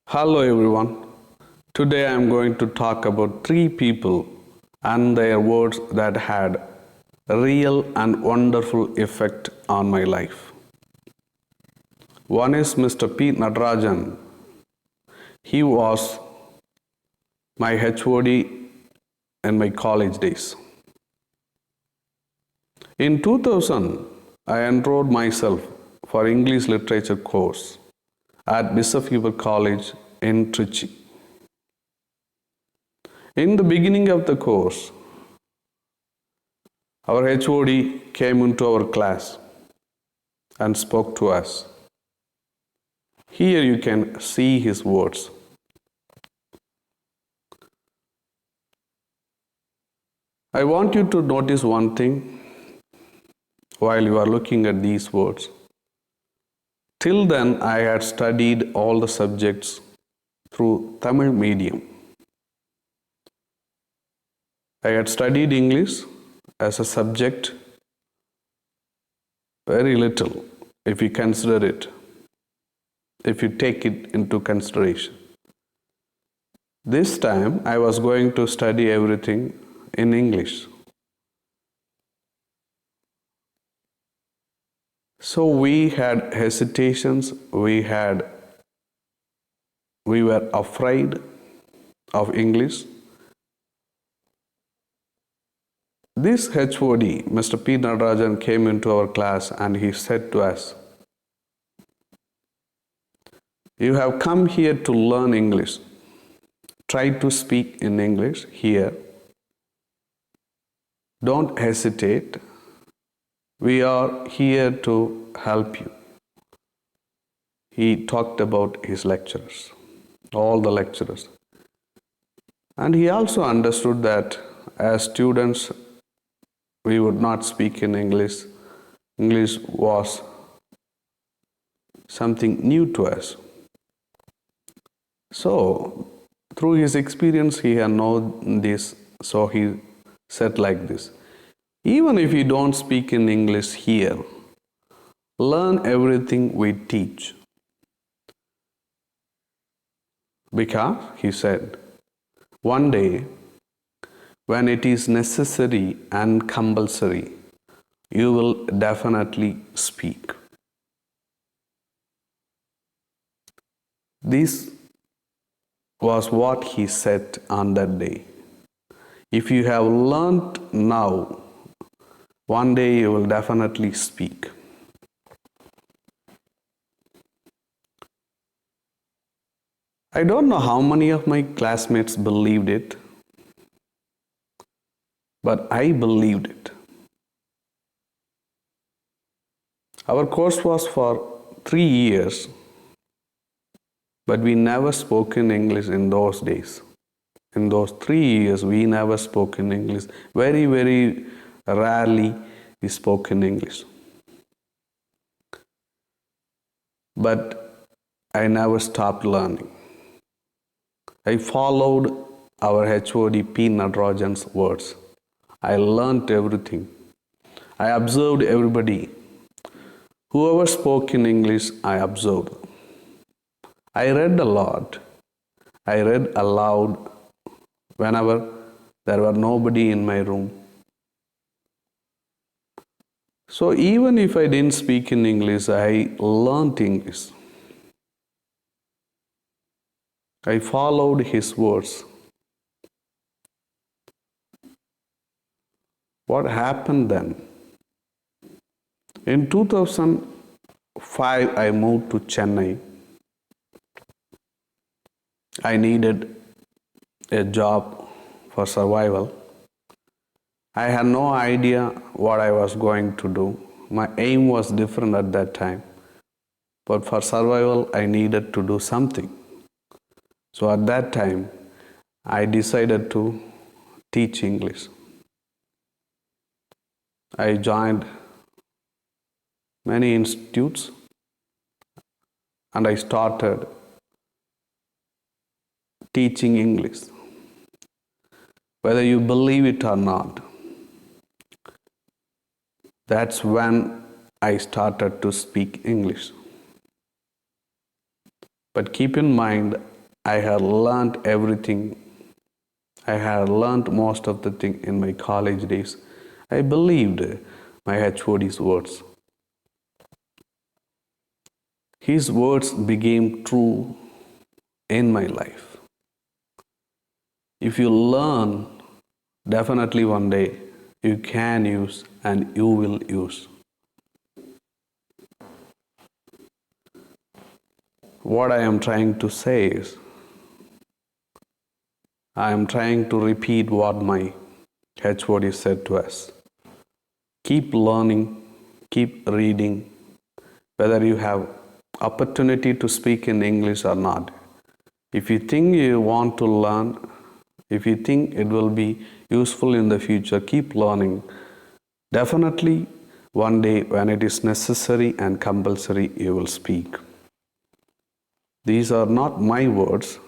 Hello everyone. Today I am going to talk about three people and their words that had a real and wonderful effect on my life. One is Mr. P. Natarajan. He was my HOD in my college days. In 2000, I enrolled myself for English literature course at Bishop Heber College in Trichi. In the beginning of the course, our HOD came into our class and spoke to us. Here you can see his words. I want you to notice one thing while you are looking at these words. Till then, I had studied all the subjects through Tamil medium. I had studied English as a subject very little, if you consider it, if you take it into consideration. This time, I was going to study everything in English. So we had hesitations, we were afraid of English. This HOD, Mr. P. Natarajan, came into our class and he said to us, "You have come here to learn English. Try to speak in English here. Don't hesitate. We are here to help you." He talked about his lecturers, all the lecturers. And he also understood that as students, we would not speak in English. English was something new to us. So, through his experience, he had known this. So he said like this: even if you don't speak in English here, learn everything we teach. Because, he said, one day, when it is necessary and compulsory, you will definitely speak. This was what he said on that day. If you have learnt now, one day you will definitely speak. I don't know how many of my classmates believed it, but I believed it. Our course was for 3 years, but we never spoke in English in those days. In those 3 years, we never spoke in English. Very, very rarely we spoke in English. But I never stopped learning. I followed our HOD P. Natarajan's words. I learned everything. I observed everybody. Whoever spoke in English, I observed. I read a lot. I read aloud whenever there were nobody in my room. So even if I didn't speak in English, I learned English. I followed his words. What happened then? In 2005, I moved to Chennai. I needed a job for survival. I had no idea what I was going to do. My aim was different at that time. But for survival, I needed to do something. So at that time, I decided to teach English. I joined many institutes and I started teaching English. Whether you believe it or not, that's when I started to speak English. But keep in mind, I had learned everything. I had learned most of the thing in my college days. I believed my HOD's words. His words became true in my life. If you learn, definitely one day you can use and you will use. What I am trying to say is, I am trying to repeat what my HOD said to us. Keep learning, keep reading, whether you have opportunity to speak in English or not. If you think you want to learn, if you think it will be useful in the future, keep learning. Definitely, one day when it is necessary and compulsory, you will speak. These are not my words.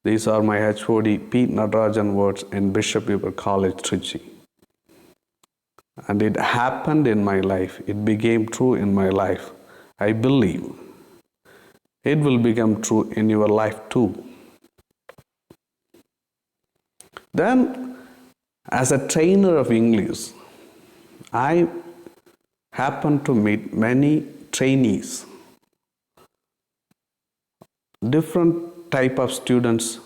These are my HOD P. NATARAJAN words in Bishop Heber College, Trichi. And it happened in my life. It became true in my life. I believe it will become true in your life too. Then, as a trainer of English, I happened to meet many trainees. Different type of students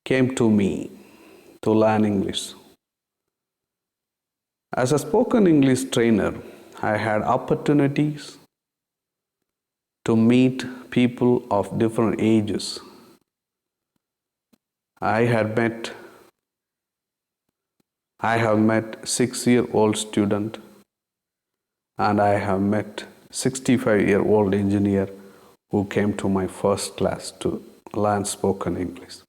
came to me to learn English. As a spoken English trainer, I had opportunities to meet people of different ages. I have met 6-year-old student, and I have met 65-year-old engineer who came to my first class to learn spoken English.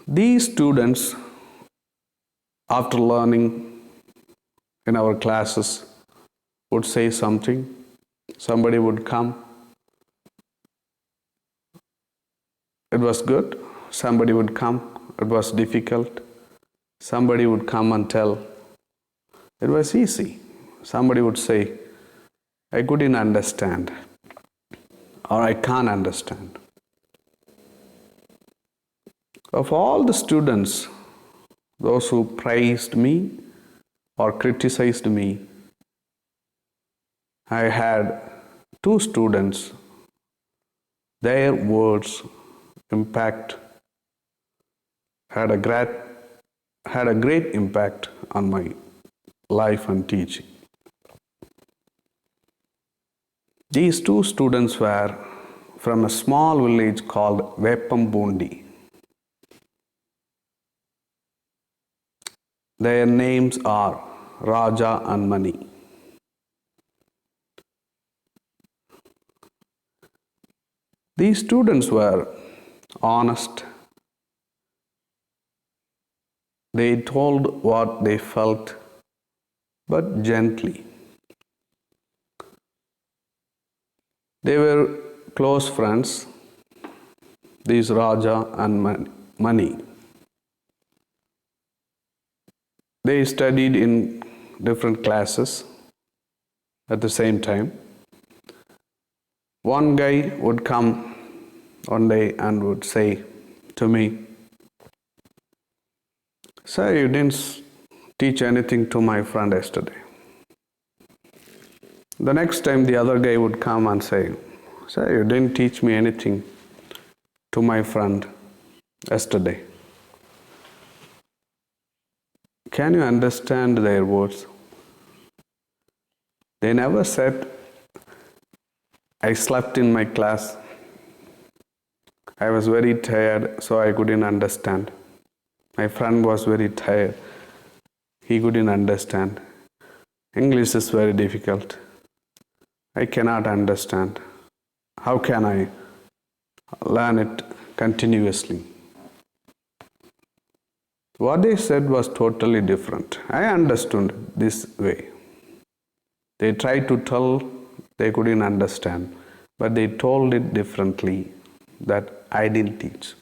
These students, after learning in our classes, would say something. Somebody would come. It was good. Somebody would come. It was difficult. Somebody would come and tell it was easy. Somebody would say, I couldn't understand, or I can't understand. Of all the students, those who praised me or criticized me, I had 2 students. Their words had a great impact on my life and teaching. These 2 students were from a small village called VEPPAM POONDI. Their names are Raja and Mani. These students were honest. They told what they felt, but gently. They were close friends, these Raja and Mani. They studied in different classes at the same time. One guy would come one day and would say to me, Sir, you didn't teach anything to my friend yesterday. The next time the other guy would come and say, Sir, you didn't teach me anything to my friend yesterday. Can you understand their words? They never said, I slept in my class. I was very tired, so I couldn't understand. My friend was very tired. He couldn't understand. English is very difficult. I cannot understand. How can I learn it continuously? What they said was totally different. I understood this way. They tried to tell, they couldn't understand, but they told it differently that I didn't teach.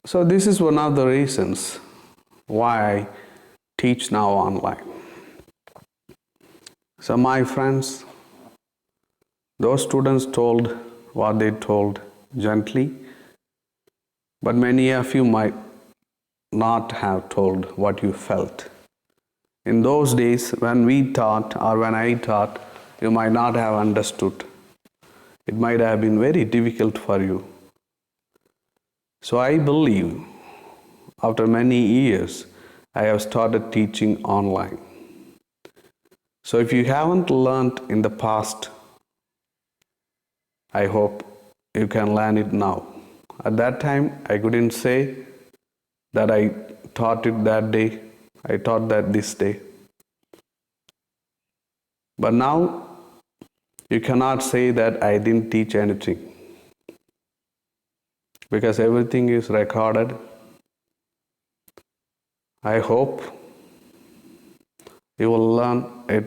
So this is one of the reasons why I teach now online. So my friends, Those students told what they told gently, but many of you might not have told what you felt. In those days, when we taught or when I taught, you might not have understood. It might have been very difficult for you. So I believe after many years, I have started teaching online. So if you haven't learned in the past, I hope you can learn it now. At that time, I couldn't say that I taught it that day, I taught that this day. But now, you cannot say that I didn't teach anything, because everything is recorded. I hope you will learn it,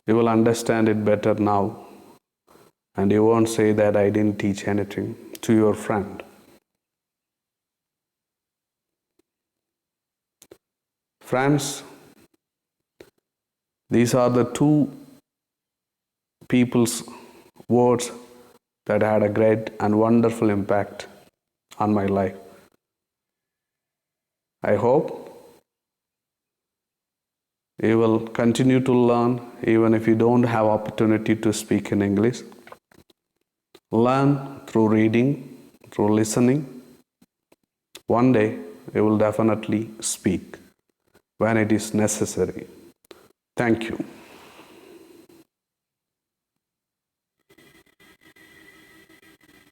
you will understand it better now, and you won't say that I didn't teach anything to your friend. Friends, these are the two people's words that had a great and wonderful impact on my life. I hope you will continue to learn even if you don't have opportunity to speak in English. Learn through reading, through listening. One day you will definitely speak when it is necessary. Thank you.